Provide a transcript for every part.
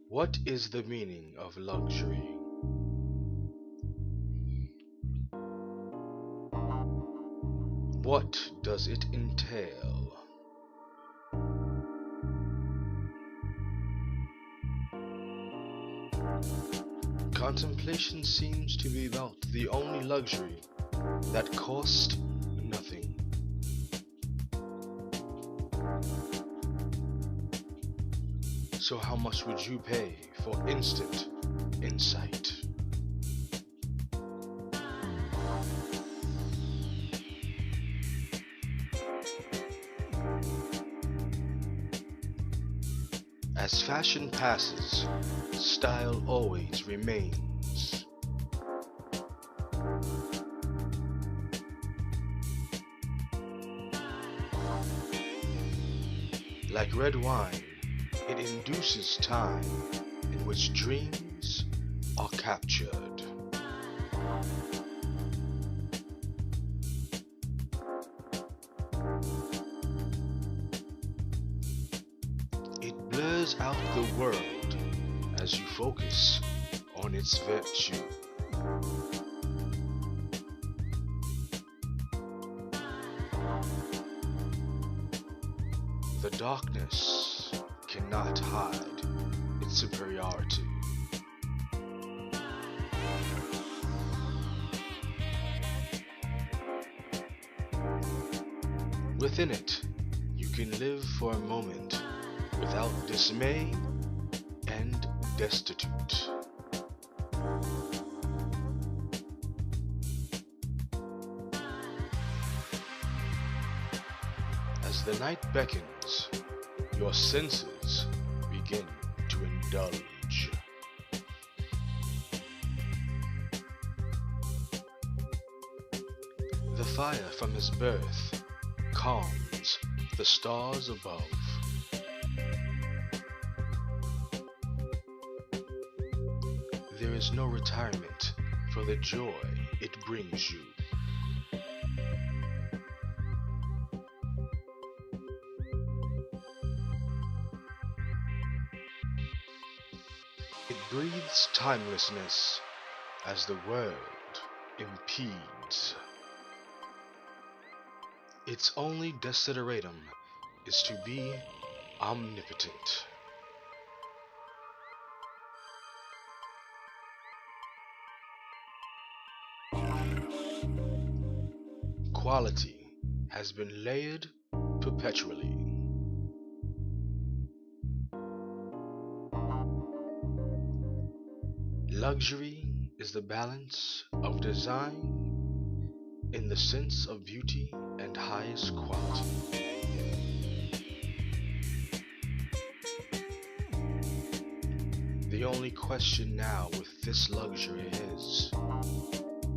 What is the meaning of luxury? What does it entail? Contemplation seems to be about the only luxury that costs nothing. So how much would you pay for instant insight? As fashion passes, style always remains. Like red wine, it induces time in which dreams are captured. It blurs out the world as you focus on its virtue. The darkness cannot hide its superiority. Within it, you can live for a moment without dismay and destitute. As the night beckons, your senses begin to indulge. The fire from his birth calms the stars above. There is no retirement for the joy it brings you. It breathes timelessness as the world impedes. Its only desideratum is to be omnipotent. Quality has been layered perpetually. Luxury is the balance of design in the sense of beauty and highest quality. The only question now with this luxury is,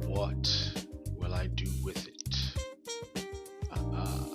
what will I do with it? Ah.